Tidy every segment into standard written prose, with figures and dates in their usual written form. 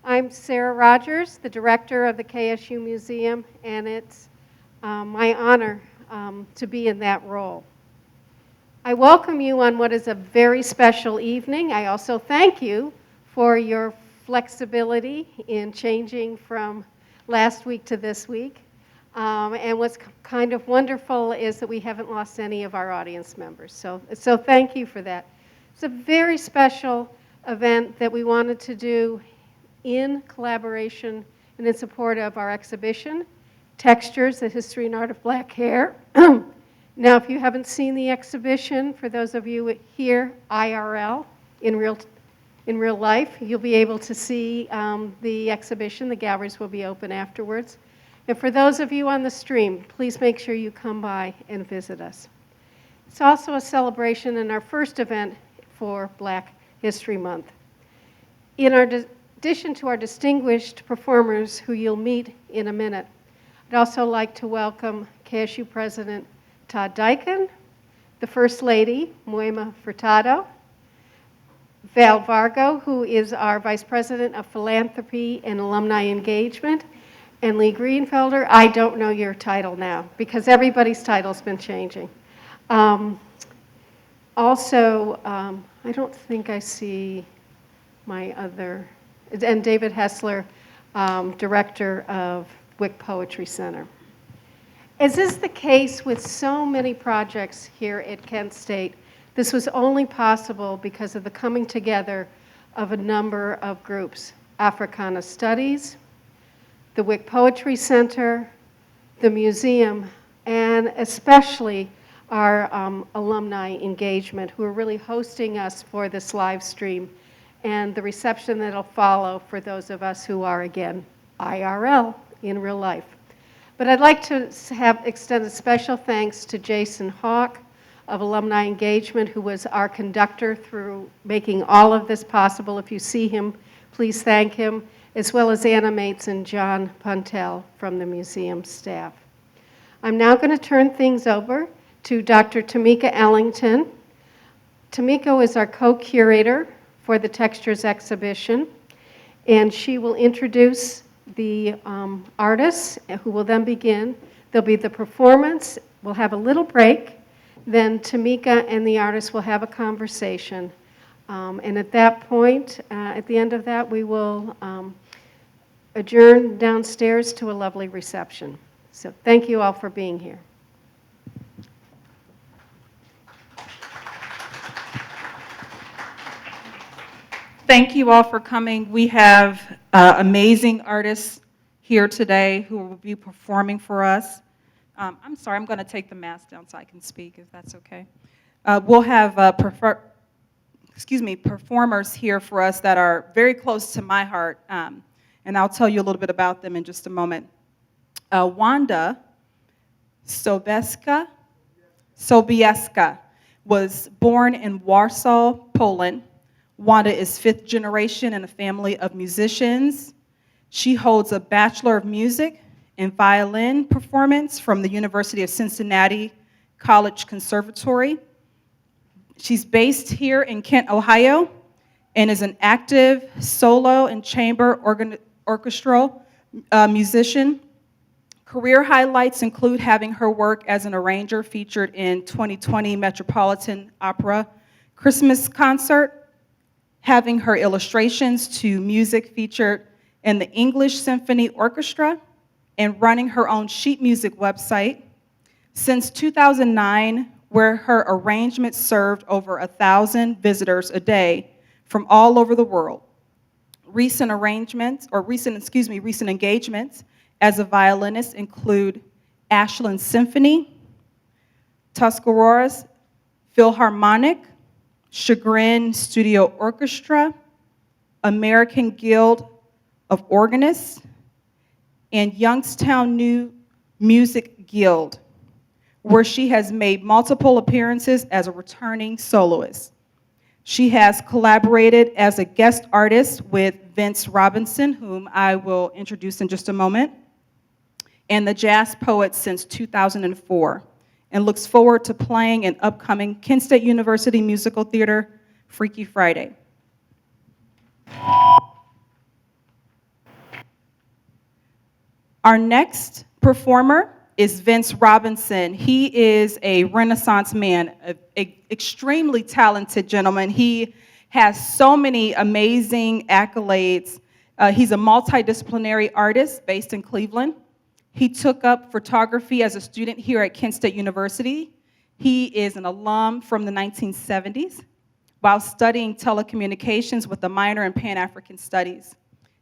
I'm Sarah Rogers, the director of the KSU Museum, and it's my honor to be in that role. I welcome you on what is a very special evening. I also thank you for your flexibility in changing from last week to this week. And what's kind of wonderful is that we haven't lost any of our audience members. So thank you for that. It's a very special event that we wanted to do in collaboration and in support of our exhibition, Textures, the History and Art of Black Hair. Now, if you haven't seen the exhibition, for those of you here, IRL, in real life, you'll be able to see the exhibition. The galleries will be open afterwards. And for those of you on the stream, please make sure you come by and visit us. It's also a celebration and our first event for Black History Month. In addition to our distinguished performers who you'll meet in a minute, I'd also like to welcome KSU President Todd Dyken, the First Lady, Moema Furtado, Val Vargo, who is our Vice President of Philanthropy and Alumni Engagement, and Lee Greenfelder. I don't know your title now because everybody's title's been changing. Also, I don't think I see my other, and David Hessler, Director of Wick Poetry Center. As is the case with so many projects here at Kent State, this was only possible because of the coming together of a number of groups: Africana Studies, the Wick Poetry Center, the museum, and especially our alumni engagement, who are really hosting us for this live stream and the reception that'll follow for those of us who are, again, IRL, in real life. But I'd like to extend a special thanks to Jason Hawk of Alumni Engagement, who was our conductor through making all of this possible. If you see him, please thank him, as well as Anna Mates and John Puntel from the museum staff. I'm now going to turn things over to Dr. Tamika Ellington. Tamika is our co-curator for the Textures exhibition, and she will introduce the artists who will then begin. There'll be the performance, we'll have a little break, then Tamika and the artists will have a conversation. And at that point, at the end of that, we will adjourn downstairs to a lovely reception. So thank you all for being here. Thank you all for coming. We have amazing artists here today who will be performing for us. I'm sorry, I'm going to take the mask down so I can speak, if that's okay. We'll have performers here for us that are very close to my heart, and I'll tell you a little bit about them in just a moment. Wanda Sobieska was born in Warsaw, Poland. Wanda is fifth generation in a family of musicians. She holds a Bachelor of Music in Violin Performance from the University of Cincinnati College Conservatory. She's based here in Kent, Ohio, and is an active solo and chamber orchestral musician. Career highlights include having her work as an arranger featured in 2020 Metropolitan Opera Christmas Concert, having her illustrations to music featured in the English Symphony Orchestra, and running her own sheet music website. Since 2009, where her arrangements served over 1,000 visitors a day from all over the world. Recent engagements as a violinist include Ashland Symphony, Tuscarora's Philharmonic, Chagrin Studio Orchestra, American Guild of Organists, and Youngstown New Music Guild, where she has made multiple appearances as a returning soloist. She has collaborated as a guest artist with Vince Robinson, whom I will introduce in just a moment, and the Jazz Poets since 2004, and looks forward to playing in upcoming Kent State University Musical Theater Freaky Friday. Our next performer is Vince Robinson. He is a Renaissance man, an extremely talented gentleman. He has so many amazing accolades. He's a multidisciplinary artist based in Cleveland. He took up photography as a student here at Kent State University. He is an alum from the 1970s while studying telecommunications with a minor in Pan-African Studies.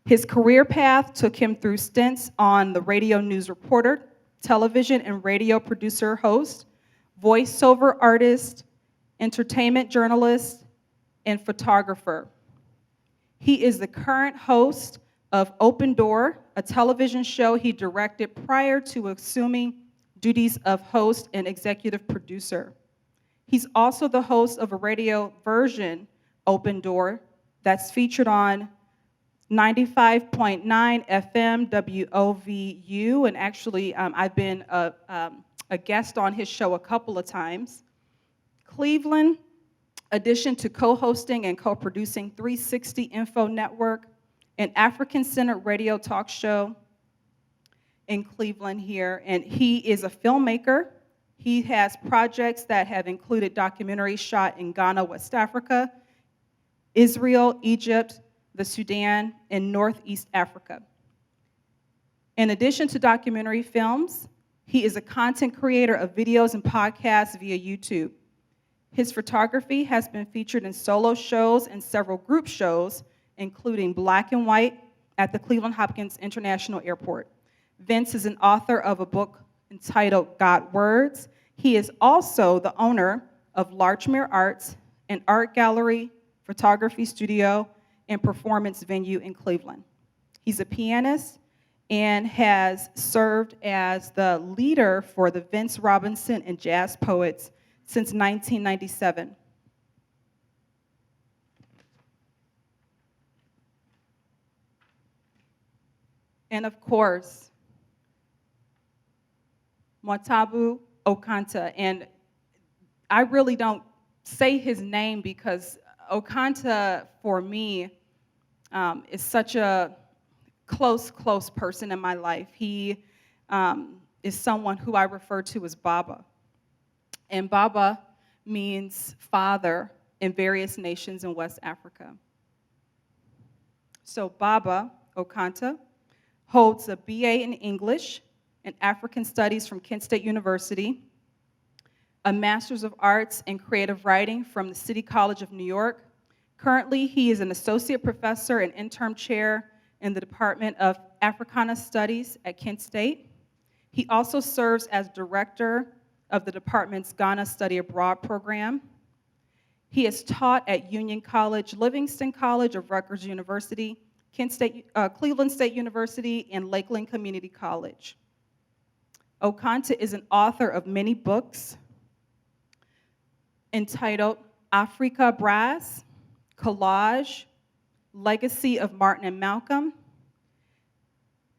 His career path took him through stints on the radio news reporter, television and radio producer host, voiceover artist, entertainment journalist, and photographer. He is the current host of Open Door, a television show he directed prior to assuming duties of host and executive producer. He's also the host of a radio version, Open Door, that's featured on 95.9 FM WOVU, and actually I've been a guest on his show a couple of times. Cleveland, addition to co-hosting and co-producing 360 Info Network, an African-centered radio talk show in Cleveland here, and he is a filmmaker. He has projects that have included documentaries shot in Ghana, West Africa, Israel, Egypt, the Sudan, and Northeast Africa. In addition to documentary films, he is a content creator of videos and podcasts via YouTube. His photography has been featured in solo shows and several group shows, including Black and White at the Cleveland Hopkins International Airport. Vince is an author of a book entitled God Words. He is also the owner of Larchmere Arts, an art gallery, photography studio, and performance venue in Cleveland. He's a pianist and has served as the leader for the Vince Robinson and Jazz Poets since 1997. And of course, Mwatabu Okantah. And I really don't say his name because Okantah, for me, is such a close person in my life. He is someone who I refer to as Baba. And Baba means father in various nations in West Africa. So Baba Okantah holds a BA in English and African Studies from Kent State University, a Master's of Arts in Creative Writing from the City College of New York. Currently, he is an associate professor and interim chair in the Department of Africana Studies at Kent State. He also serves as director of the department's Ghana Study Abroad program. He has taught at Union College, Livingston College of Rutgers University, Cleveland State University, and Lakeland Community College. Okantah is an author of many books entitled Africa Brass, Collage, Legacy of Martin and Malcolm,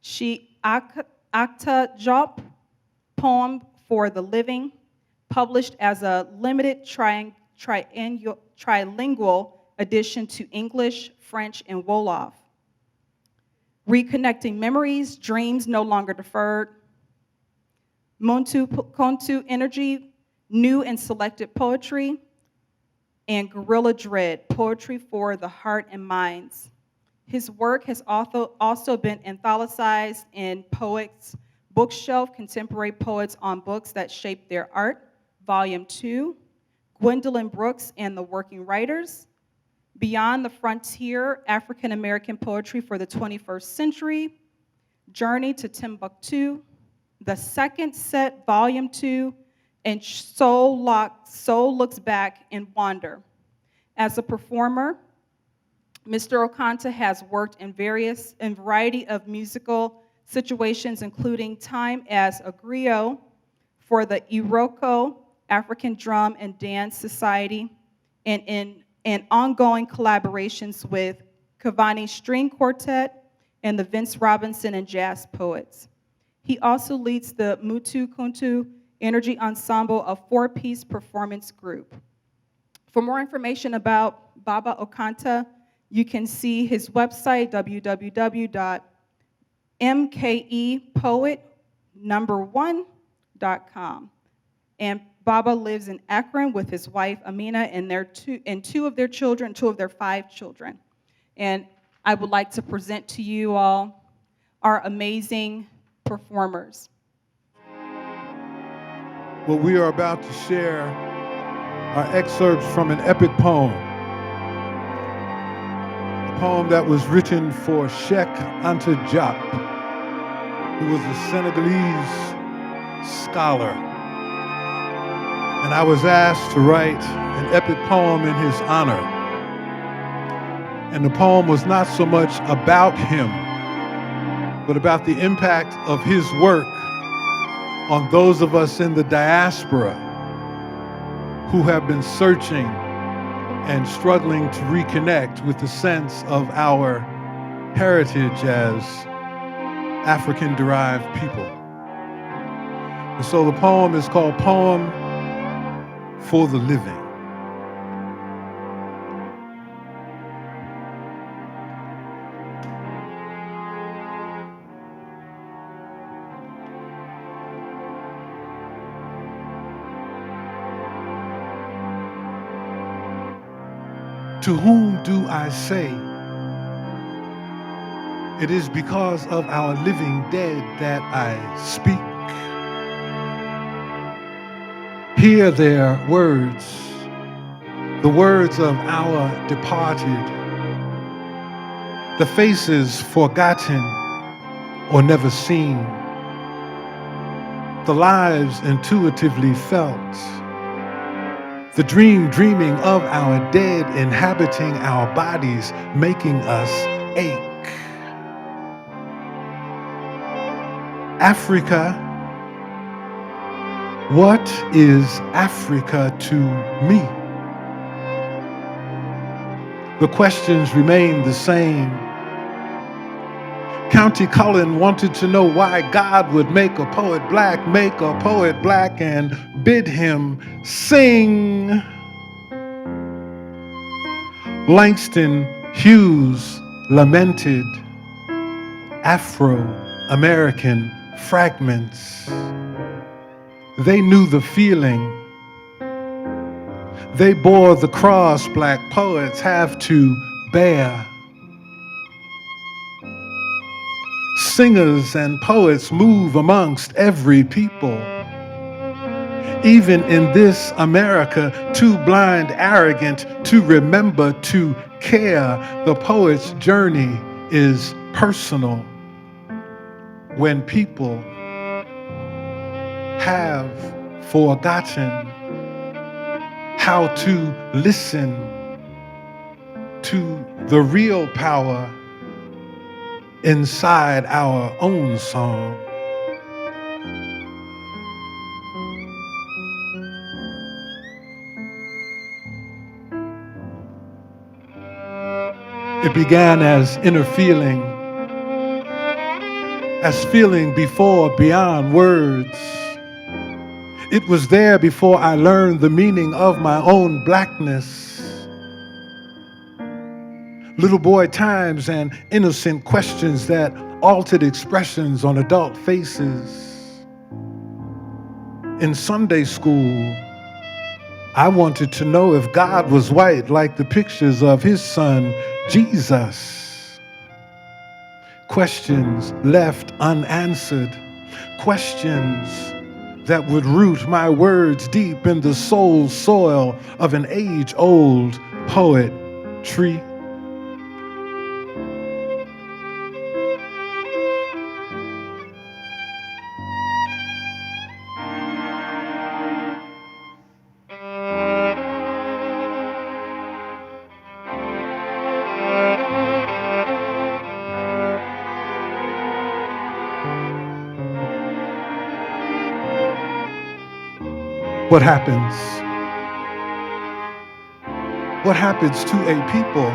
Cheikh Anta Diop, Poem for the Living, published as a limited trilingual edition to English, French, and Wolof. Reconnecting Memories, Dreams No Longer Deferred, Muntu Kontu Energy, New and Selected Poetry, and Guerrilla Dread, Poetry for the Heart and Minds. His work has also been anthologized in Poets Bookshelf, Contemporary Poets on Books That Shape Their Art, Volume 2, Gwendolyn Brooks and the Working Writers, Beyond the Frontier, African American Poetry for the 21st Century, Journey to Timbuktu, The Second Set, Volume 2, and Soul Looks Back in Wander. As a performer, Mr. Okantah has worked in variety of musical situations, including time as a griot for the Iroko African Drum and Dance Society, and ongoing collaborations with Kavani String Quartet and the Vince Robinson and Jazz Poets. He also leads the Muntu Kontu Energy Ensemble, a 4-piece performance group. For more information about Baba Okantah, you can see his website, mkepoet1.com. And Baba lives in Akron with his wife Amina and two of their 5 children. And I would like to present to you all our amazing performers. Well, we are about to share our excerpts from an epic poem. A poem that was written for Cheikh Anta Diop, who was a Senegalese scholar. And I was asked to write an epic poem in his honor. And the poem was not so much about him, but about the impact of his work on those of us in the diaspora who have been searching and struggling to reconnect with the sense of our heritage as African-derived people. And so the poem is called Poem for the Living. To whom do I say? It is because of our living dead that I speak. Hear their words, the words of our departed, the faces forgotten or never seen, the lives intuitively felt, the dreaming of our dead inhabiting our bodies, making us ache. Africa, what is Africa to me? The questions remain the same. County Cullen wanted to know why God would make a poet black, and bid him sing. Langston Hughes lamented Afro-American fragments. They knew the feeling. They bore the cross black poets have to bear. Singers and poets move amongst every people. Even in this America, too blind, arrogant to remember to care, the poet's journey is personal. When people have forgotten how to listen to the real power inside our own song. It began as inner feeling, as feeling before beyond words. It was there before I learned the meaning of my own blackness. Little boy times and innocent questions that altered expressions on adult faces. In Sunday school, I wanted to know if God was white like the pictures of his son, Jesus. Questions left unanswered. Questions that would root my words deep in the soul soil of an age-old poetry. What happens? What happens to a people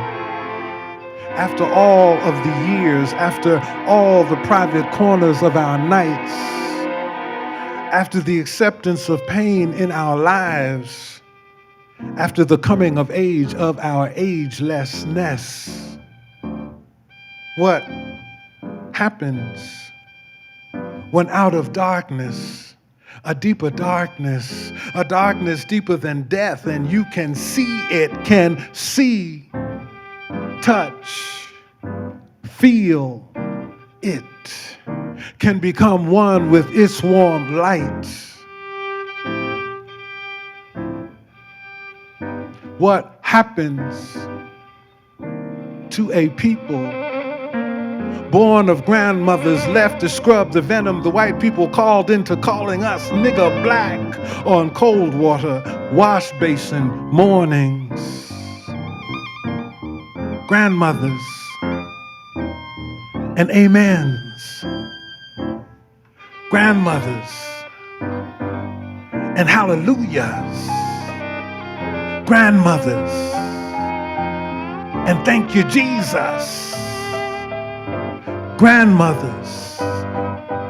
after all of the years, after all the private corners of our nights, after the acceptance of pain in our lives, after the coming of age of our agelessness? What happens when out of darkness, a deeper darkness, a darkness deeper than death, and you can see it, can see, touch, feel it, can become one with its warm light. What happens to a people born of grandmothers left to scrub the venom the white people called into calling us nigger black on cold water wash basin mornings? Grandmothers and amens, grandmothers and hallelujahs, grandmothers and thank you Jesus, grandmothers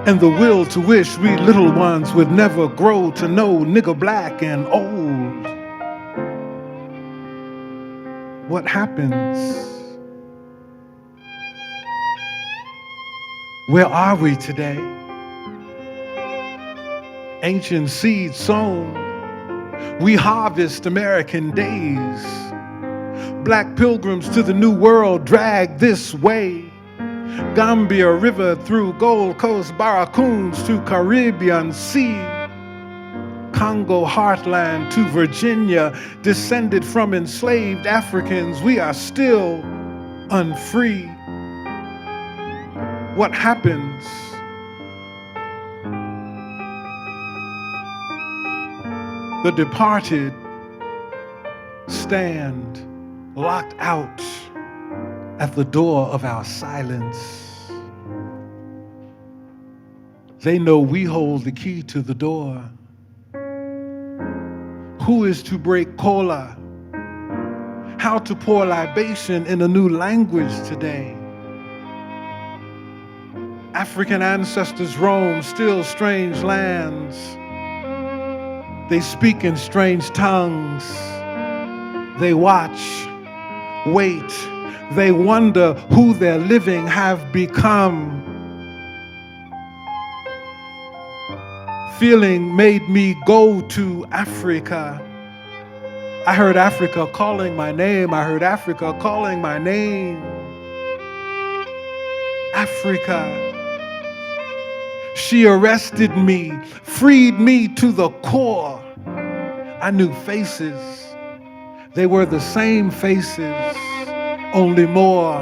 and the will to wish we little ones would never grow to know nigger black and old. What happens? Where are we today? Ancient seeds sown, we harvest American days. Black pilgrims to the new world drag this way. Gambia River through Gold Coast barracoons to Caribbean Sea. Congo heartland to Virginia, descended from enslaved Africans, we are still unfree. What happens? The departed stand locked out at the door of our silence. They know we hold the key to the door. Who is to break cola? How to pour libation in a new language today? African ancestors roam still strange lands. They speak in strange tongues. They watch, wait. They wonder who their living have become. Feeling made me go to Africa. I heard Africa calling my name. I heard Africa calling my name. Africa. She arrested me, freed me to the core. I knew faces. They were the same faces, only more.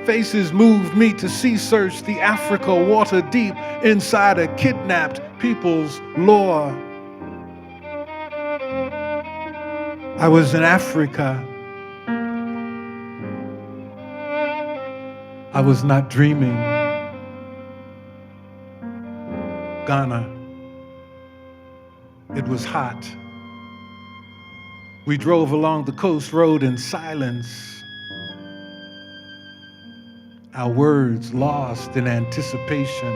Faces moved me to sea search the Africa water deep inside a kidnapped people's lore. I was in Africa. I was not dreaming. Ghana. It was hot. We drove along the coast road in silence. Our words lost in anticipation.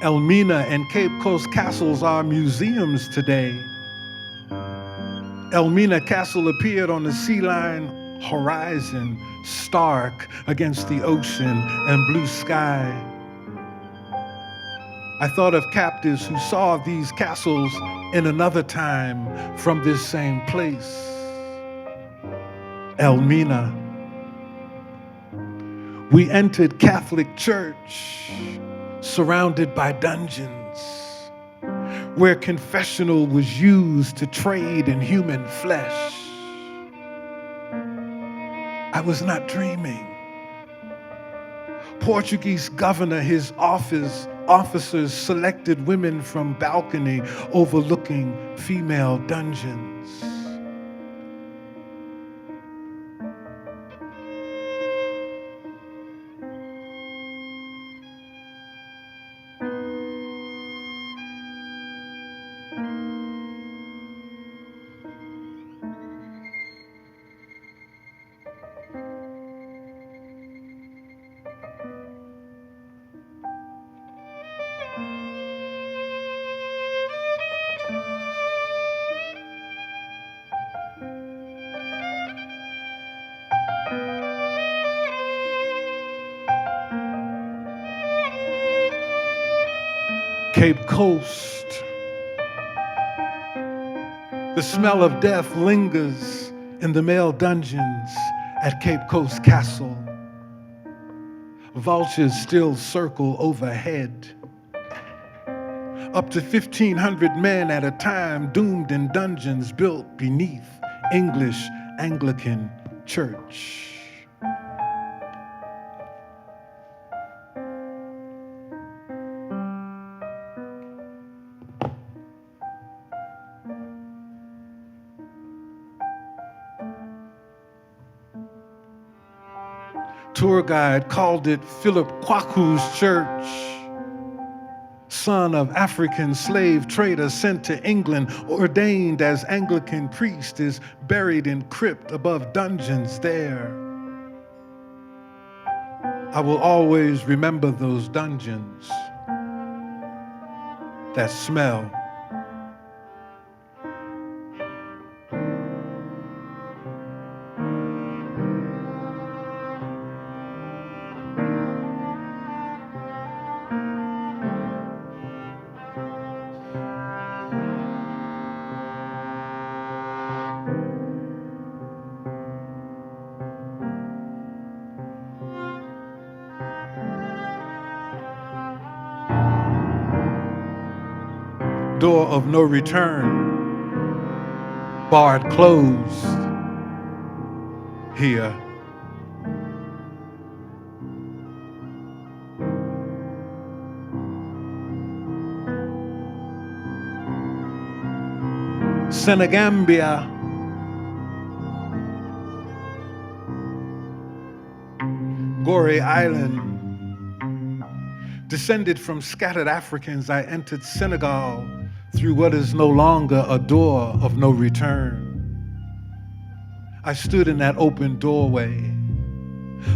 Elmina and Cape Coast castles are museums today. Elmina Castle appeared on the sea line horizon, stark against the ocean and blue sky. I thought of captives who saw these castles in another time from this same place. Elmina. We entered Catholic Church, surrounded by dungeons, where confessional was used to trade in human flesh. I was not dreaming. Portuguese governor, his officers selected women from balcony overlooking female dungeons. Cape Coast. The smell of death lingers in the male dungeons at Cape Coast Castle. Vultures still circle overhead. Up to 1,500 men at a time doomed in dungeons built beneath English Anglican Church. Tour guide called it Philip Kwaku's church. Son of African slave trader sent to England, ordained as Anglican priest, is buried in crypt above dungeons there. I will always remember those dungeons, that smell. Door of no return, barred closed here. Senegambia, Gorée Island. Descended from scattered Africans, I entered Senegal through what is no longer a door of no return. I stood in that open doorway,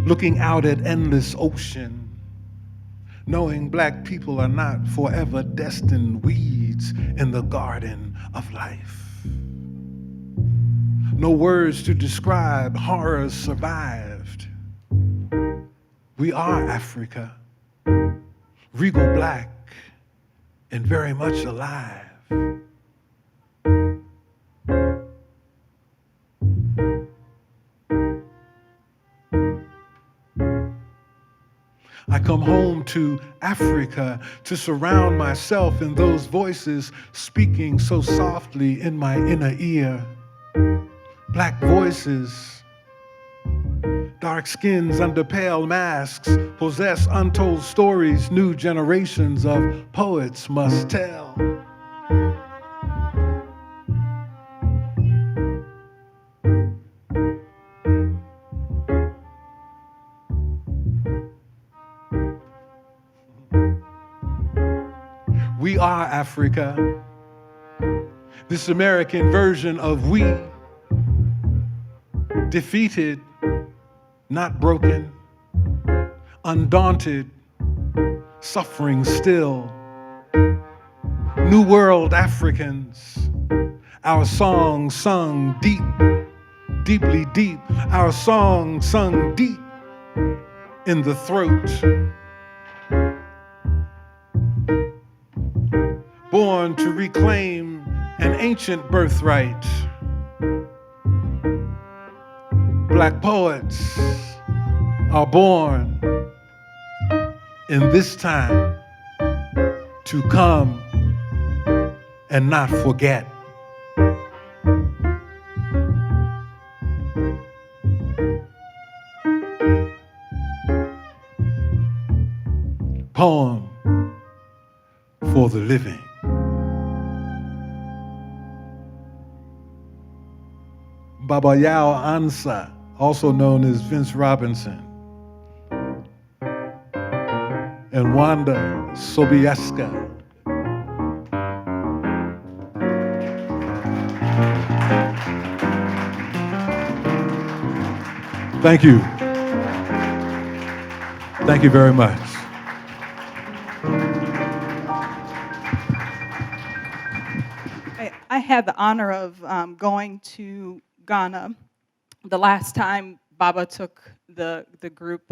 looking out at endless ocean, knowing black people are not forever destined weeds in the garden of life. No words to describe horrors survived. We are Africa, regal black, and very much alive. I come home to Africa to surround myself in those voices speaking so softly in my inner ear. Black voices, dark skins under pale masks, possess untold stories new generations of poets must tell. We are Africa, this American version of we, defeated, not broken, undaunted, suffering still. New World Africans, our song sung deep, deeply deep, our song sung deep in the throat. Born to reclaim an ancient birthright. Black poets are born in this time to come and not forget. Poem for the living. Baba Yao Ansa, also known as Vince Robinson, and Wanda Sobieska. Thank you. Thank you very much. I had the honor of going to Ghana the last time Baba took the group.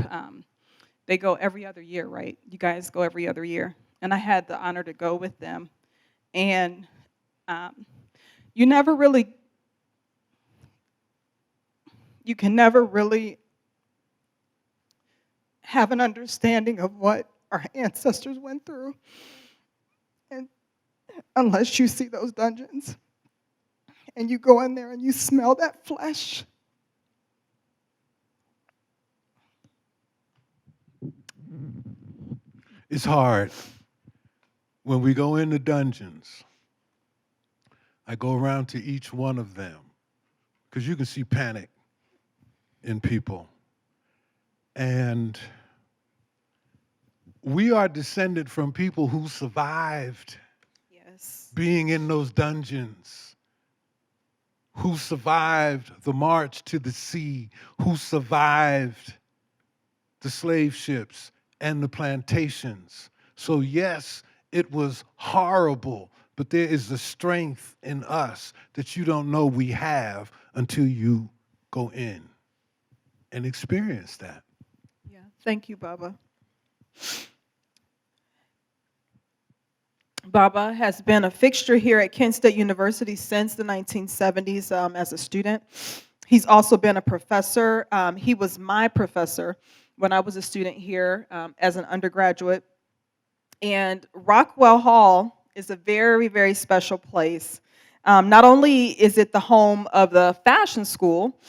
They go every other year, right? You guys go every other year. and I had the honor to go with them. And you never really, you can never really have an understanding of what our ancestors went through, and unless you see those dungeons and you go in there and you smell that flesh. It's hard. When we go into dungeons, I go around to each one of them because you can see panic in people. And we are descended from people who survived Yes. being in those dungeons, who survived the march to the sea, who survived the slave ships and the plantations. So yes, it was horrible, but there is a strength in us that you don't know we have until you go in and experience that. Yeah. Thank you, Baba. Baba has been a fixture here at Kent State University since the 1970s as a student. He's also been a professor. He was my professor when I was a student here as an undergraduate. And Rockwell Hall is a very, very special place. Not only is it the home of the fashion school,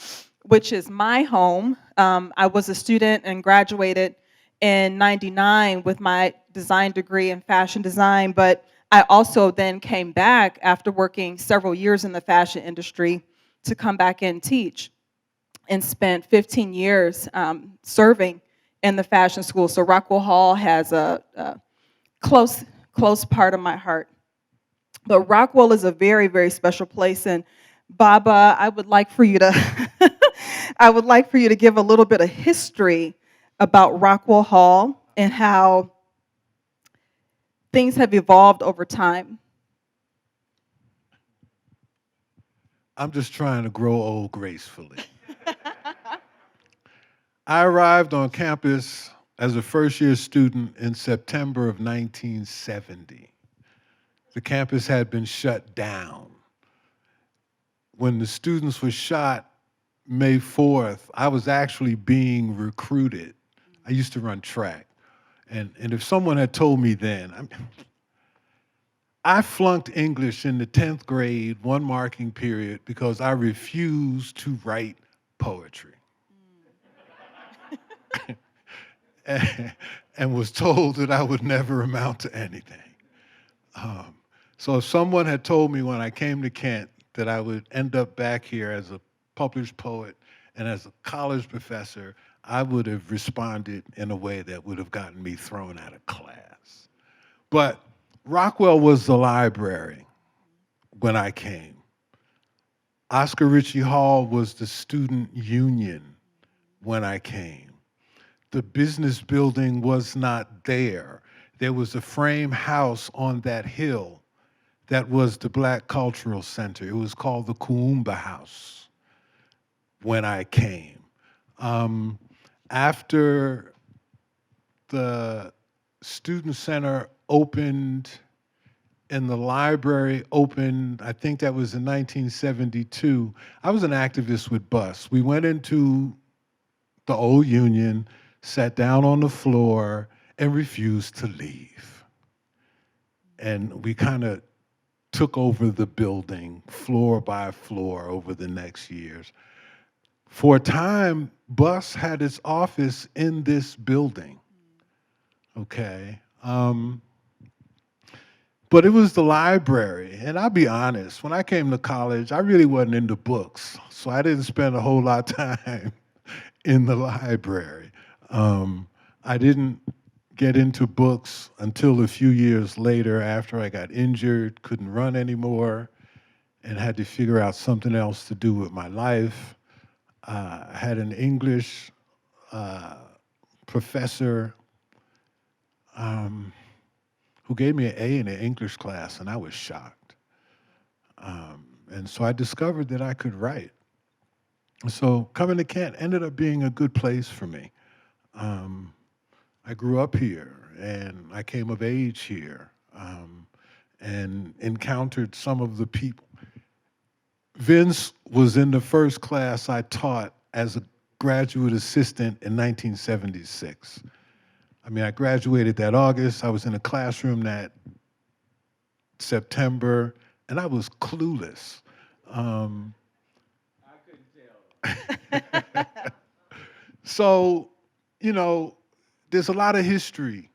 which is my home. I was a student and graduated in '99 with my design degree in fashion design, but I also then came back after working several years in the fashion industry to come back and teach, and spent 15 years serving in the fashion school. So Rockwell Hall has a close part of my heart. But Rockwell is a very, very special place, and Baba, I would like for you to I would like for you to give a little bit of history about Rockwell Hall and how things have evolved over time. I'm just trying to grow old gracefully. I arrived on campus as a first-year student in September of 1970. The campus had been shut down. When the students were shot May 4th, I was actually being recruited. I used to run track. And if someone had told me then, I flunked English in the 10th grade, one marking period, because I refused to write poetry. And was told that I would never amount to anything. So if someone had told me when I came to Kent that I would end up back here as a published poet and as a college professor, I would have responded in a way that would have gotten me thrown out of class. But Rockwell was the library when I came. Oscar Ritchie Hall was the student union when I came. The business building was not there. There was a frame house on that hill that was the Black Cultural Center. It was called the Kuumba House when I came. After the Student Center opened and the library opened, I think that was in 1972, I was an activist with BUS. We went into the old Union, sat down on the floor, and refused to leave. And we kind of took over the building floor by floor over the next years. For a time, BUS had its office in this building, okay? But it was the library, and I'll be honest, when I came to college, I really wasn't into books, so I didn't spend a whole lot of time in the library. I didn't get into books until a few years later after I got injured, couldn't run anymore, and had to figure out something else to do with my life. I had an English professor who gave me an A in an English class, and I was shocked. And so I discovered that I could write. So coming to Kent ended up being a good place for me. I grew up here, and I came of age here, and encountered some of the people. Vince was in the first class I taught as a graduate assistant in 1976. I mean, I graduated that August. I was in a classroom that September, and I was clueless. I couldn't tell. So, you know, there's a lot of history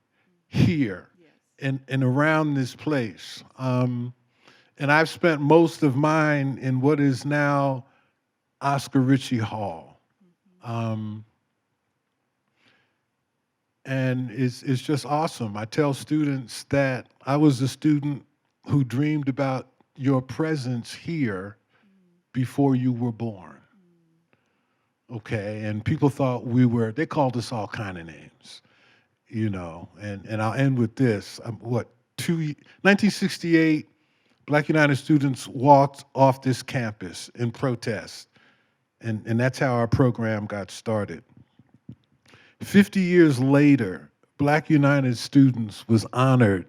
here and around this place. And I've spent most of mine in what is now Oscar Ritchie Hall. And it's just awesome. I tell students that I was a student who dreamed about your presence here before you were born. Okay, and people thought they called us all kind of names, you know, and I'll end with this. 1968, Black United students walked off this campus in protest, and that's how our program got started. 50 years later, Black United students was honored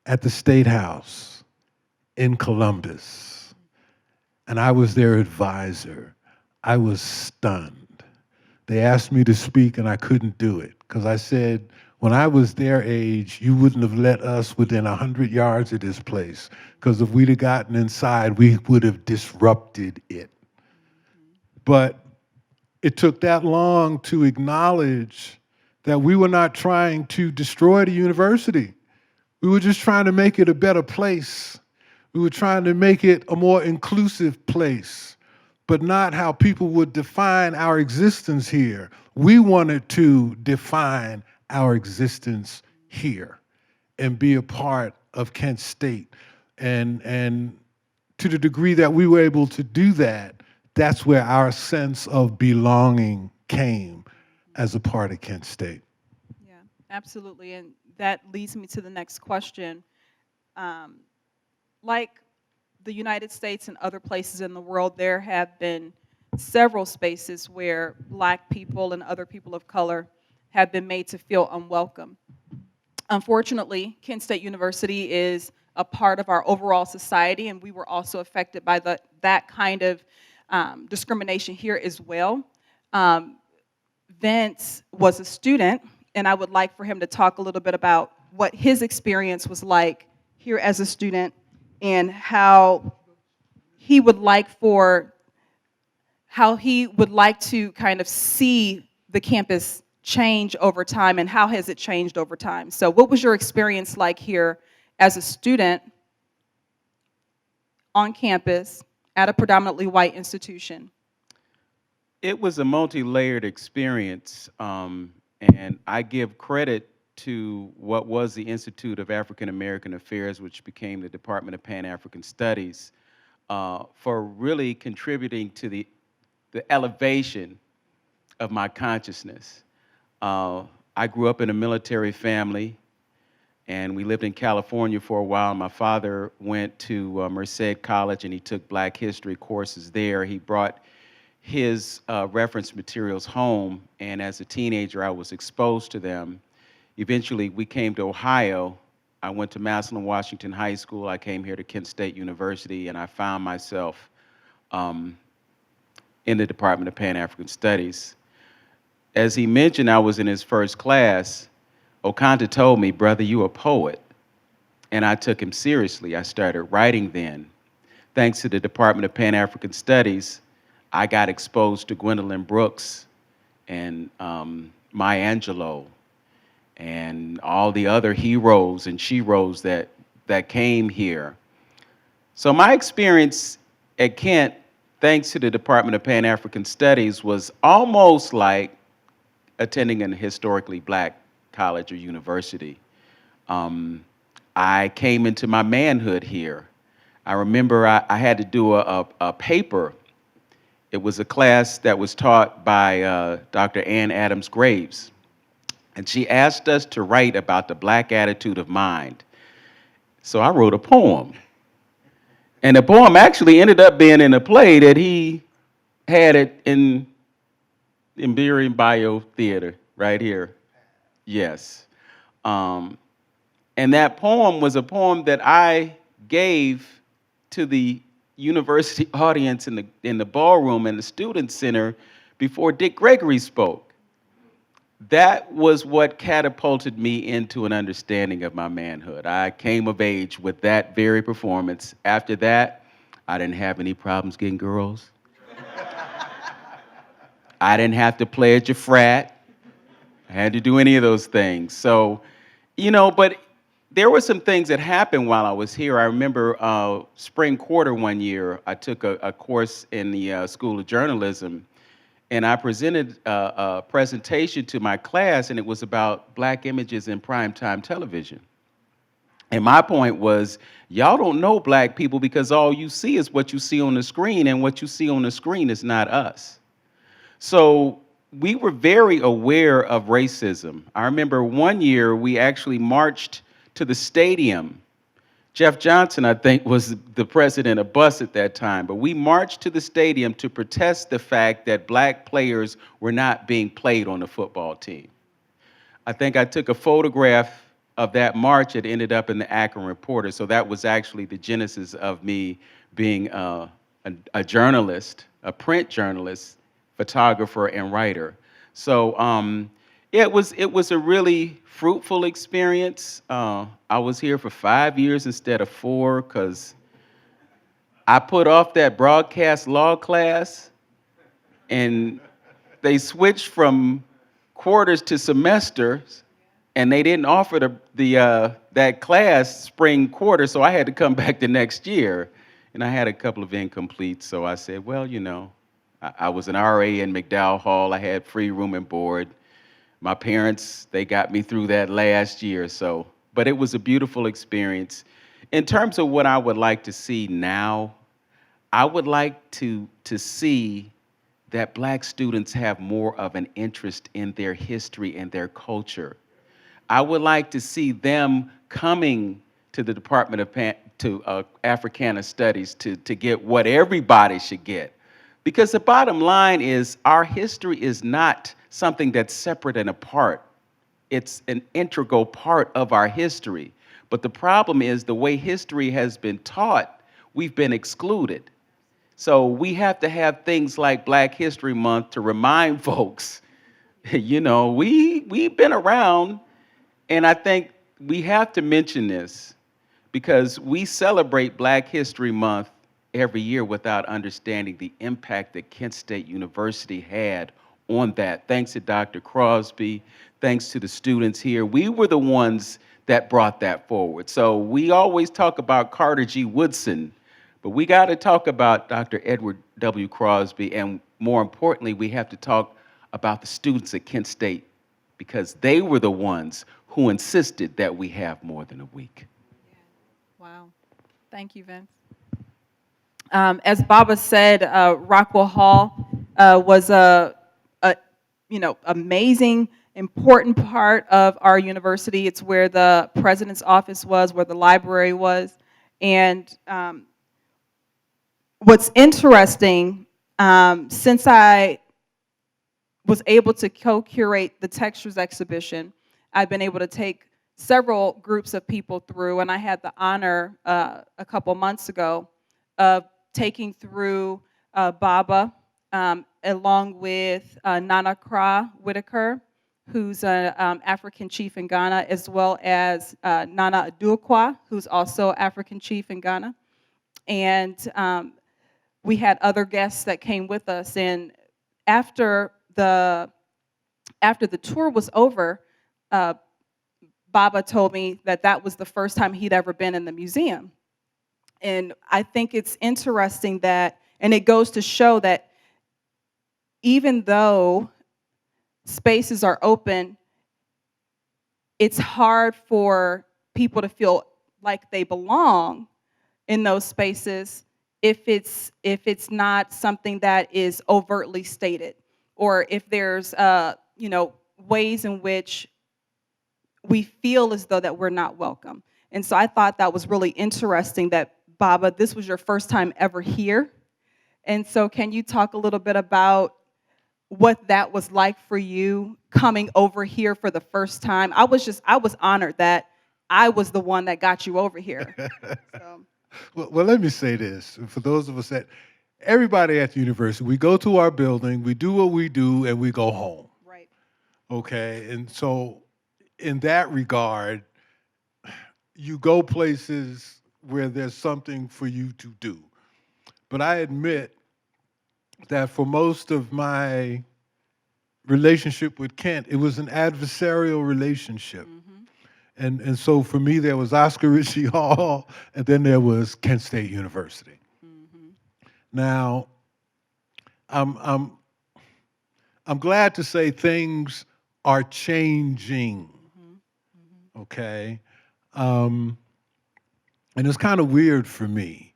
at the State House in Columbus, and I was their advisor. I was stunned. They asked me to speak, and I couldn't do it, because I said, when I was their age, you wouldn't have let us within 100 yards of this place, because if we'd have gotten inside, we would have disrupted it. But it took that long to acknowledge that we were not trying to destroy the university. We were just trying to make it a better place. We were trying to make it a more inclusive place, but not how people would define our existence here. We wanted to define our existence here and be a part of Kent State. And to the degree that we were able to do that, that's where our sense of belonging came as a part of Kent State. Yeah, absolutely. And that leads me to the next question. Like the United States and other places in the world, there have been several spaces where Black people and other people of color have been made to feel unwelcome. Unfortunately, Kent State University is a part of our overall society, and we were also affected by that kind of discrimination here as well. Vince was a student, and I would like for him to talk a little bit about what his experience was like here as a student and how he would like to kind of see the campus change over time, and how has it changed over time. So what was your experience like here as a student on campus at a predominantly white institution? It was a multi-layered experience, and I give credit to what was the Institute of African American Affairs, which became the Department of Pan-African Studies, for really contributing to the elevation of my consciousness. I grew up in a military family, and we lived in California for a while. My father went to Merced College, and he took Black history courses there. He brought his reference materials home, and as a teenager, I was exposed to them. Eventually, we came to Ohio. I went to Massillon Washington High School. I came here to Kent State University, and I found myself in the Department of Pan-African Studies. As he mentioned, I was in his first class. Okantah told me, "Brother, you a poet." And I took him seriously. I started writing then. Thanks to the Department of Pan-African Studies, I got exposed to Gwendolyn Brooks and Maya Angelou and all the other heroes and sheroes that came here. So my experience at Kent, thanks to the Department of Pan-African Studies, was almost like attending a historically Black college or university. I came into my manhood here. I remember I had to do a paper. It was a class that was taught by Dr. Ann Adams Graves. And she asked us to write about the Black attitude of mind. So I wrote a poem. And the poem actually ended up being in a play that he had it in Imperium Bio Theater, right here. Yes. Um, and that poem was a poem that I gave to the university audience in the ballroom and the student center before Dick Gregory spoke. That was what catapulted me into an understanding of my manhood. I came of age with that very performance. After that, I didn't have any problems getting girls. I didn't have to pledge a frat. I had to do any of those things. So, but there were some things that happened while I was here. I remember spring quarter one year, I took a course in the School of Journalism, and I presented a presentation to my class, and it was about Black images in primetime television. And my point was, y'all don't know Black people because all you see is what you see on the screen, and what you see on the screen is not us. So we were very aware of racism. I remember one year we actually marched to the stadium. Jeff Johnson, I think, was the president of BUS at that time, but we marched to the stadium to protest the fact that Black players were not being played on the football team. I think I took a photograph of that march. It ended up in the Akron Reporter, so that was actually the genesis of me being a journalist, a print journalist, photographer, and writer. So yeah, it was a really fruitful experience. I was here for 5 years instead of 4 because I put off that broadcast law class, and they switched from quarters to semesters, and they didn't offer that class spring quarter, so I had to come back the next year, and I had a couple of incompletes. So I said, well, I was an RA in McDowell Hall. I had free room and board. My parents, they got me through that last year. But it was a beautiful experience. In terms of what I would like to see now, I would like to see that Black students have more of an interest in their history and their culture. I would like to see them coming to the Department of Africana Studies to get what everybody should get. Because the bottom line is our history is not something that's separate and apart. It's an integral part of our history. But the problem is the way history has been taught, we've been excluded. So we have to have things like Black History Month to remind folks, we've been around, and I think we have to mention this because we celebrate Black History Month every year without understanding the impact that Kent State University had on that. Thanks to Dr. Crosby, thanks to the students here. We were the ones that brought that forward. So we always talk about Carter G. Woodson, but we got to talk about Dr. Edward W. Crosby, and more importantly, we have to talk about the students at Kent State because they were the ones who insisted that we have more than a week. Wow. Thank you, Vince. As Baba said, Rockwell Hall was a amazing, important part of our university. It's where the president's office was, where the library was. And what's interesting, since I was able to co-curate the Textures exhibition, I've been able to take several groups of people through, and I had the honor a couple months ago of taking through Baba, along with Nana Kra Whitaker, who's an African chief in Ghana, as well as Nana Aduakwa, who's also African chief in Ghana. And we had other guests that came with us. And after the tour was over, Baba told me that that was the first time he'd ever been in the museum. And I think it's interesting that, and it goes to show that even though spaces are open, it's hard for people to feel like they belong in those spaces if it's not something that is overtly stated, or if there's ways in which we feel as though that we're not welcome. And so I thought that was really interesting that, Baba, this was your first time ever here. And so can you talk a little bit about what that was like for you coming over here for the first time. I was honored that I was the one that got you over here. So. Well, let me say this. For those of us that, everybody at the university, we go to our building, we do what we do, and we go home. Right. Okay? And so in that regard, you go places where there's something for you to do. But I admit that for most of my relationship with Kent, it was an adversarial relationship. And so for me, there was Oscar Ritchie Hall, and then there was Kent State University. Now, I'm glad to say things are changing, okay? And it's kind of weird for me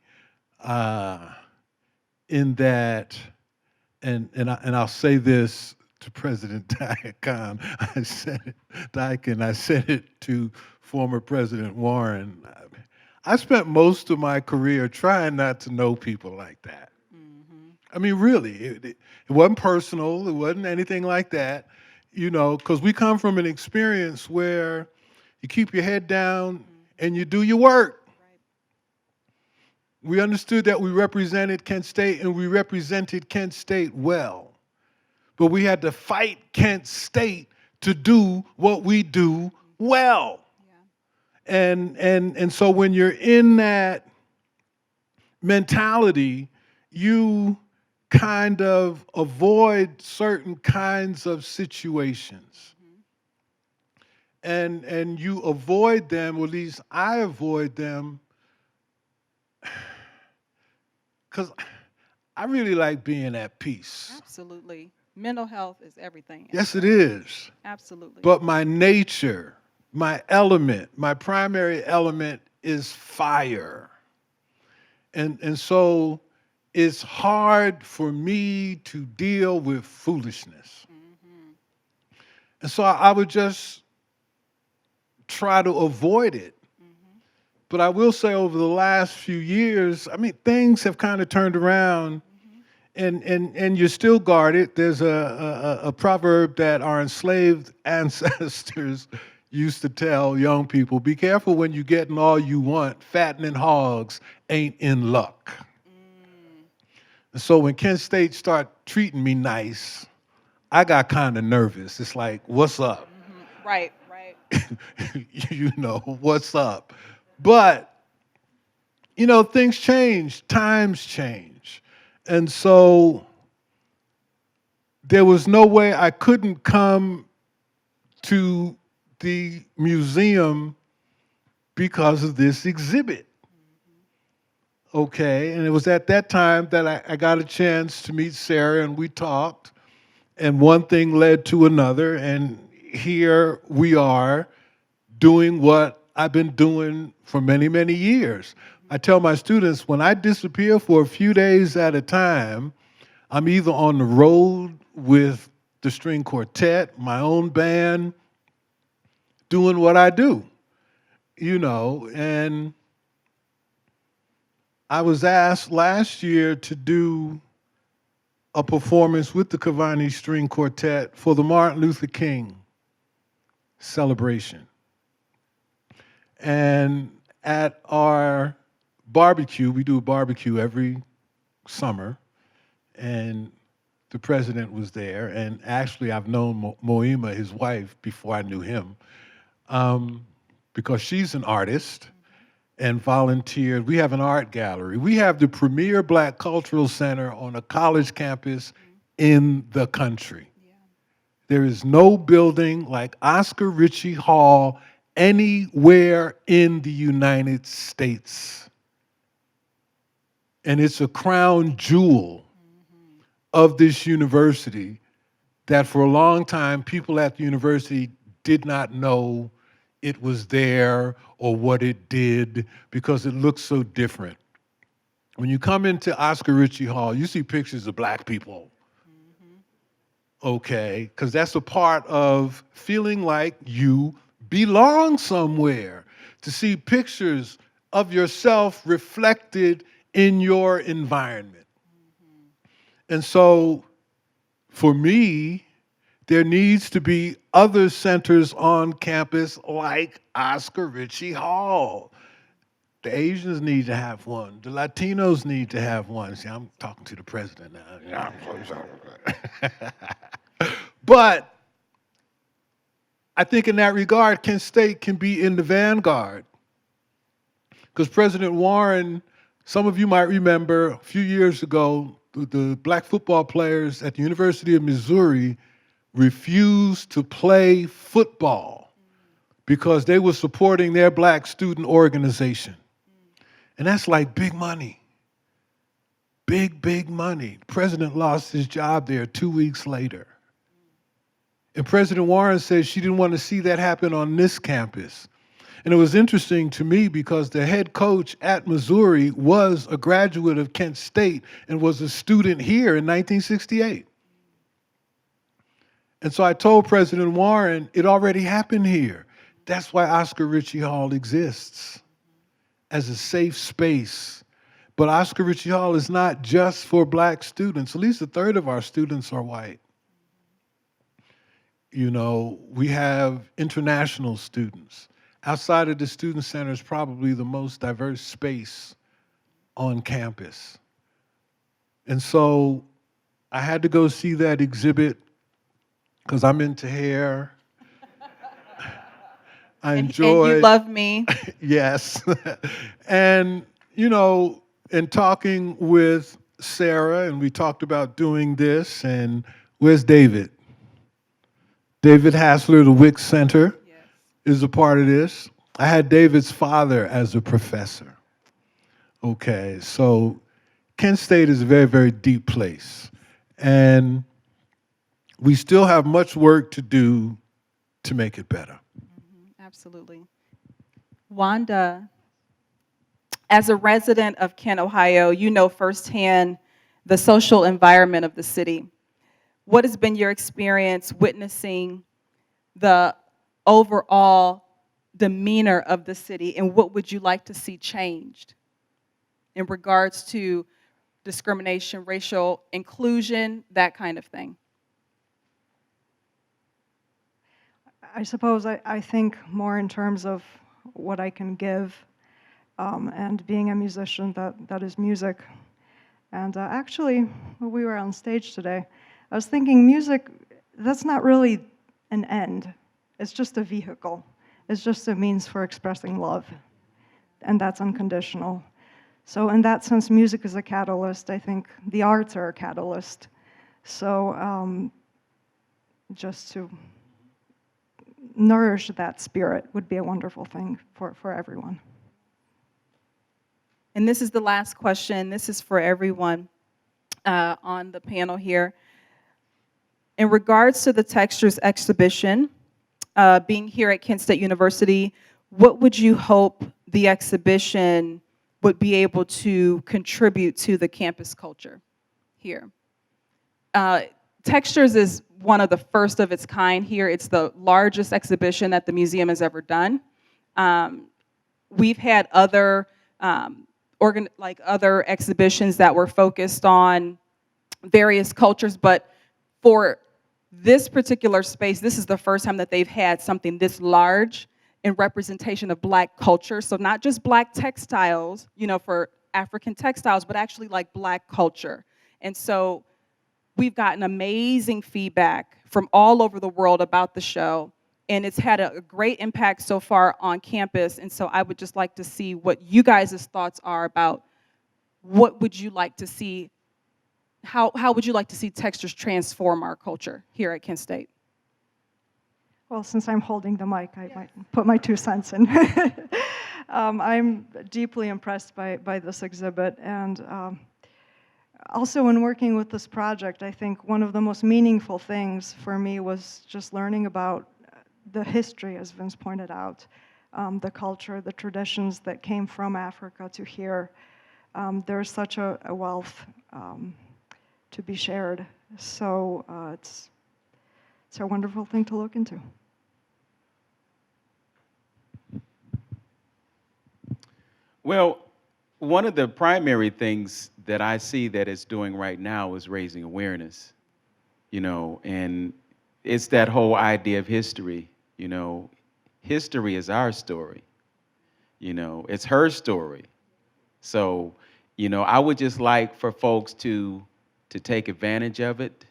in that, and I'll say this to President Diakon, I said it to former President Warren. I spent most of my career trying not to know people like that. I mean, really, it wasn't personal, it wasn't anything like that, you know, because we come from an experience where you keep your head down and you do your work. We understood that we represented Kent State, and we represented Kent State well. But we had to fight Kent State to do what we do well. Yeah. And so when you're in that mentality, you kind of avoid certain kinds of situations. And you avoid them, or at least I avoid them, because I really like being at peace. Absolutely. Mental health is everything. Yes, it is. Absolutely. But my nature, my element, my primary element is fire. And so it's hard for me to deal with foolishness. And so I would just try to avoid it. But I will say over the last few years, I mean, things have kind of turned around. And you're still guarded. There's a proverb that our enslaved ancestors used to tell young people: be careful when you're getting all you want. Fattening hogs ain't in luck. And so when Kent State started treating me nice, I got kind of nervous. It's like, what's up? Right. You know, what's up? But, you know, things change, times change. And so there was no way I couldn't come to the museum because of this exhibit. Okay, and it was at that time that I got a chance to meet Sarah, and we talked, and one thing led to another, and here we are doing what I've been doing for many, many years. I tell my students, when I disappear for a few days at a time, I'm either on the road with the string quartet, my own band, doing what I do, you know. And I was asked last year to do a performance with the Cavani String Quartet for the Martin Luther King celebration. And at our barbecue, we do a barbecue every summer, and the president was there. And actually, I've known Moima, his wife, before I knew him, because she's an artist and volunteered. We have an art gallery. We have the premier Black cultural center on a college campus in the country. Yeah. There is no building like Oscar Ritchie Hall anywhere in the United States. And it's a crown jewel of this university that for a long time, people at the university did not know it was there or what it did because it looks so different. When you come into Oscar Ritchie Hall, you see pictures of Black people. Okay, because that's a part of feeling like you belong somewhere, to see pictures of yourself reflected in your environment. And so For me, there needs to be other centers on campus like Oscar Ritchie Hall. The Asians need to have one. The Latinos need to have one. See, I'm talking to the president now. Yeah, I'm so sorry. But I think in that regard, Kent State can be in the vanguard. Because President Warren, some of you might remember a few years ago, the black football players at the University of Missouri refused to play football because they were supporting their black student organization. And that's like big money. Big, big money. The president lost his job there 2 weeks later. And President Warren said she didn't want to see that happen on this campus. And it was interesting to me because the head coach at Missouri was a graduate of Kent State and was a student here in 1968. And so I told President Warren, it already happened here. That's why Oscar Ritchie Hall exists, as a safe space. But Oscar Ritchie Hall is not just for black students. At least a third of our students are white. You know, we have international students. Outside of the student center is probably the most diverse space on campus. And so I had to go see that exhibit because I'm into hair. I enjoy. And you love me. Yes. And, you know, in talking with Sarah, and we talked about doing this, and where's David? David Hassler, the Wick Center, yes, is a part of this. I had David's father as a professor. Okay, so Kent State is a very, very deep place. And we still have much work to do to make it better. Absolutely. Wanda, as a resident of Kent, Ohio, you know firsthand the social environment of the city. What has been your experience witnessing the overall demeanor of the city, and what would you like to see changed in regards to discrimination, racial inclusion, that kind of thing? I suppose I think more in terms of what I can give, and being a musician, that is music. And actually, when we were on stage today, I was thinking music, that's not really an end. It's just a vehicle. It's just a means for expressing love, and that's unconditional. So in that sense, music is a catalyst. I think the arts are a catalyst. So just to nourish that spirit would be a wonderful thing for everyone. And this is the last question. This is for everyone on the panel here. In regards to the Textures exhibition, being here at Kent State University, what would you hope the exhibition would be able to contribute to the campus culture here? Textures is one of the first of its kind here. It's the largest exhibition that the museum has ever done. We've had other other exhibitions that were focused on various cultures, but for this particular space, this is the first time that they've had something this large in representation of Black culture. So not just Black textiles, you know, for African textiles, but actually like Black culture. And so we've gotten amazing feedback from all over the world about the show, and it's had a great impact so far on campus. And so I would just like to see what you guys' thoughts are about what would you like to see, how would you like to see Textures transform our culture here at Kent State? Well, since I'm holding the mic, I might put my 2 cents in. I'm deeply impressed by this exhibit, and also when working with this project, I think one of the most meaningful things for me was just learning about the history, as Vince pointed out, the culture, the traditions that came from Africa to here. There's such a wealth to be shared. So it's a wonderful thing to look into. Well, one of the primary things that I see that it's doing right now is raising awareness. and it's that whole idea of history. History is our story. It's her story. So, I would just like for folks to take advantage of it,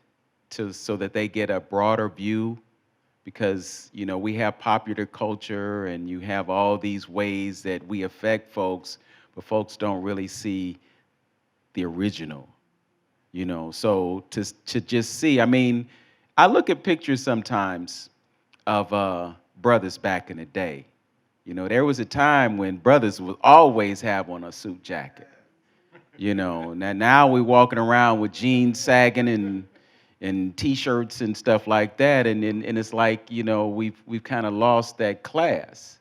so that they get a broader view, because we have popular culture and you have all these ways that we affect folks, but folks don't really see the original. So to just see, I mean, I look at pictures sometimes of brothers back in the day. There was a time when brothers would always have on a suit jacket. Now we're walking around with jeans sagging and t-shirts and stuff like that, and it's like, we've kind of lost that class.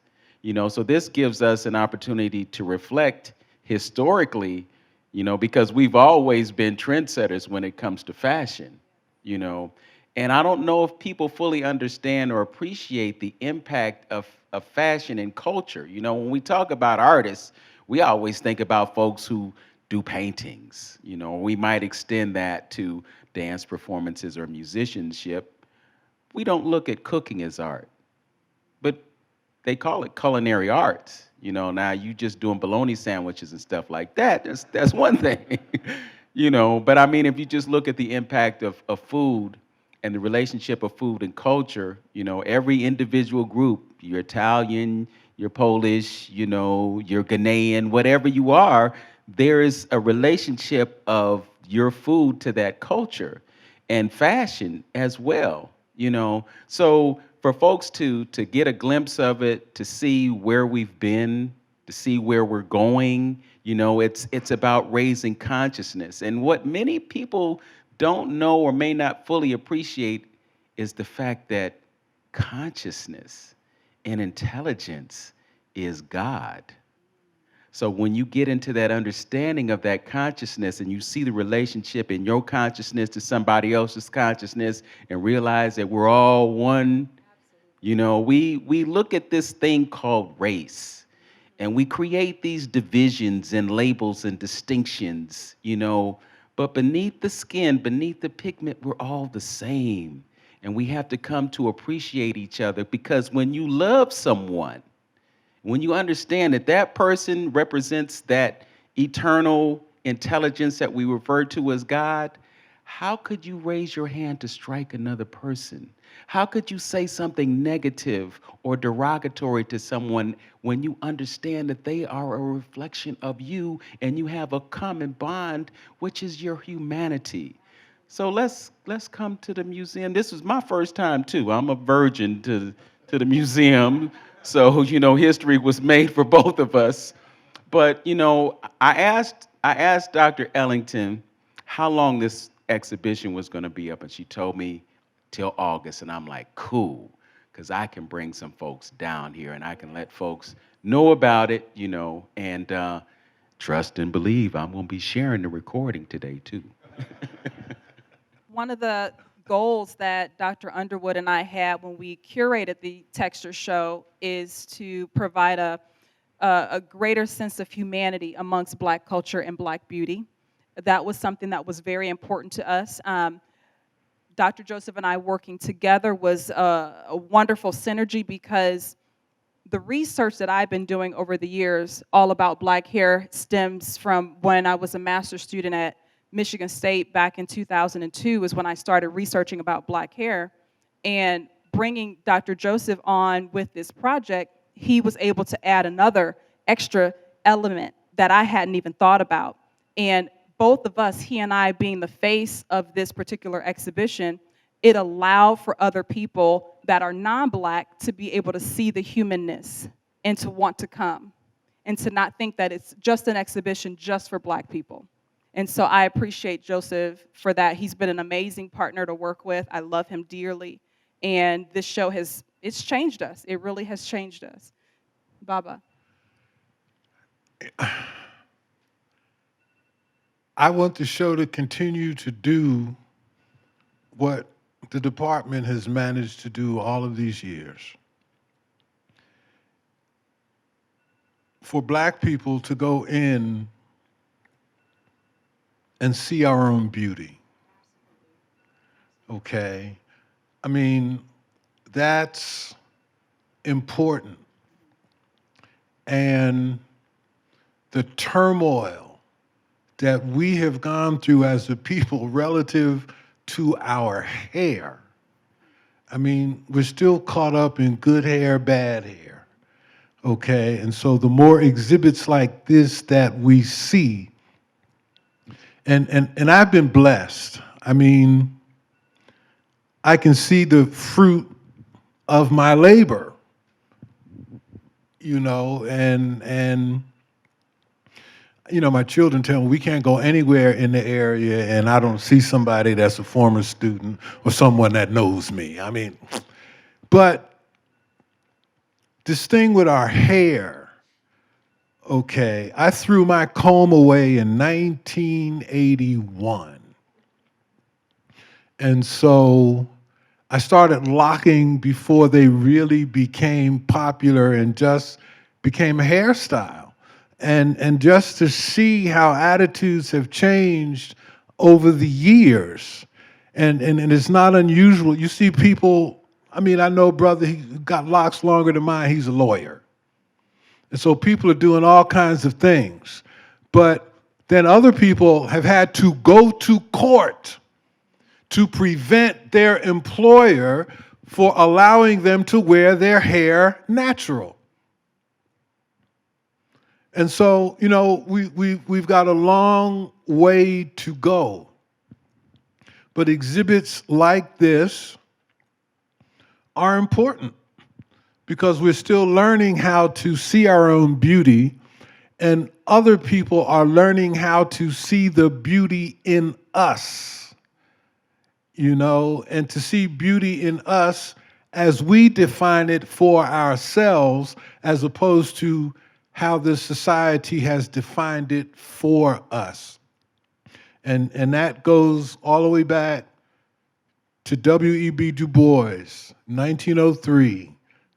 So this gives us an opportunity to reflect historically, because we've always been trendsetters when it comes to fashion. you know. And I don't know if people fully understand or appreciate the impact of fashion and culture. When we talk about artists, we always think about folks who do paintings. We might extend that to dance performances or musicianship. We don't look at cooking as art, but they call it culinary arts. Now you just doing bologna sandwiches and stuff like that. That's one thing. But I mean, if you just look at the impact of food and the relationship of food and culture, every individual group, you're Italian, you're Polish, you're Ghanaian, whatever you are, there is a relationship of your food to that culture and fashion as well. So for folks to get a glimpse of it, to see where we've been, to see where we're going, it's about raising consciousness. And what many people don't know or may not fully appreciate is the fact that consciousness and intelligence is God. So when you get into that understanding of that consciousness and you see the relationship in your consciousness to somebody else's consciousness and realize that we're all one, we look at this thing called race and we create these divisions and labels and distinctions, but beneath the skin, beneath the pigment, we're all the same. And we have to come to appreciate each other, because when you love someone, when you understand that that person represents that eternal intelligence that we refer to as God, how could you raise your hand to strike another person? How could you say something negative or derogatory to someone when you understand that they are a reflection of you and you have a common bond, which is your humanity? So let's come to the museum. This was my first time too. I'm a virgin to the museum. So, history was made for both of us. But, I asked Dr. Ellington how long this exhibition was going to be up, and she told me till August. And I'm like, cool, because I can bring some folks down here and I can let folks know about it, and trust and believe I'm going to be sharing the recording today, too. One of the goals that Dr. Underwood and I had when we curated the Texture Show is to provide a greater sense of humanity amongst Black culture and Black beauty. That was something that was very important to us. Dr. Joseph and I working together was a wonderful synergy, because the research that I've been doing over the years all about Black hair stems from when I was a master's student at Michigan State back in 2002 is when I started researching about Black hair. And bringing Dr. Joseph on with this project, he was able to add another extra element that I hadn't even thought about. And both of us, he and I being the face of this particular exhibition, it allowed for other people that are non-Black to be able to see the humanness and to want to come and to not think that it's just an exhibition just for Black people. And so I appreciate Joseph for that. He's been an amazing partner to work with. I love him dearly. And this show it's changed us. It really has changed us. Baba. I want the show to continue to do what the department has managed to do all of these years. For Black people to go in and see our own beauty. okay? I mean, that's important. And the turmoil that we have gone through as a people relative to our hair. I mean, we're still caught up in good hair, bad hair, okay? And so the more exhibits like this that we see, and I've been blessed. I mean, I can see the fruit of my labor, you know, and you know, my children tell me we can't go anywhere in the area and I don't see somebody that's a former student or someone that knows me. I mean, but this thing with our hair, okay, I threw my comb away in 1981. And so I started locking before they really became popular and just became a hairstyle. And just to see how attitudes have changed over the years. And it's not unusual. You see people, I mean, I know brother, he got locks longer than mine, he's a lawyer. And so people are doing all kinds of things. But then other people have had to go to court to prevent their employer for allowing them to wear their hair natural. And so, you know, we've got a long way to go. But exhibits like this are important because we're still learning how to see our own beauty, and other people are learning how to see the beauty in us, you know, and to see beauty in us as we define it for ourselves, as opposed to how this society has defined it for us. And that goes all the way back to W.E.B. Du Bois, 1903,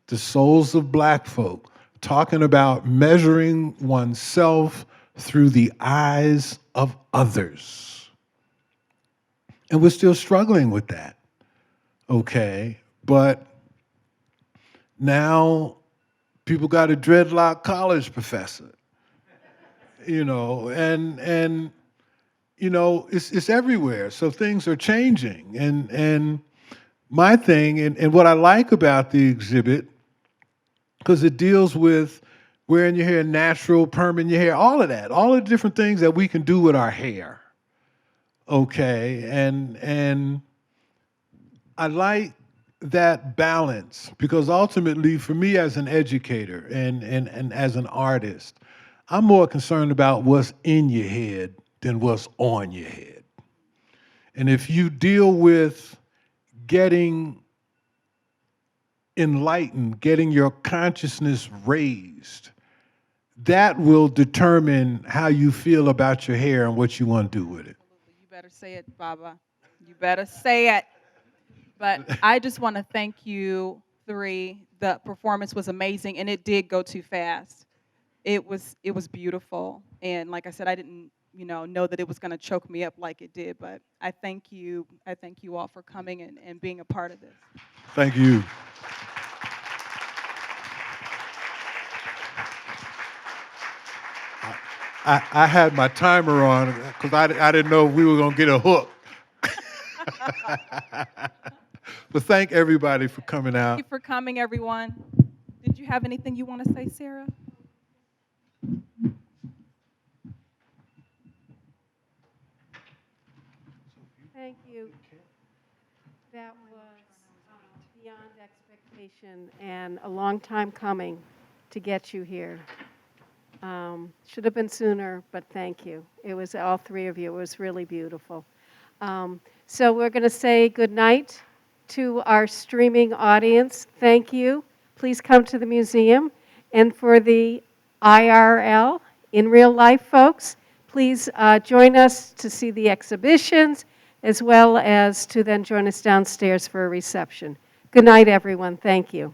The Souls of Black Folk, talking about measuring oneself through the eyes of others. And we're still struggling with that, okay? But now people got a dreadlock college professor, you know, and you know, it's everywhere. So things are changing. And my thing, and what I like about the exhibit, because it deals with wearing your hair natural, perming your hair, all of that, all the different things that we can do with our hair. Okay, and I like that balance because ultimately for me as an educator and as an artist, I'm more concerned about what's in your head than what's on your head. And if you deal with getting enlightened, getting your consciousness raised, that will determine how you feel about your hair and what you want to do with it. You better say it, Baba. You better say it. But I just want to thank you three. The performance was amazing, and it did go too fast. It was beautiful, and like I said, I didn't know that it was going to choke me up like it did. But I thank you. I thank you all for coming and being a part of this. Thank you. I had my timer on because I didn't know if we were going to get a hook. But thank everybody for coming out. Thank you for coming, everyone. Did you have anything you want to say, Sarah? Thank you. That was beyond expectation and a long time coming to get you here. Should have been sooner, but thank you. It was all three of you. It was really beautiful. So we're going to say good night to our streaming audience. Thank you. Please come to the museum. And for the IRL, in real life folks, please join us to see the exhibitions, as well as to then join us downstairs for a reception. Good night, everyone. Thank you.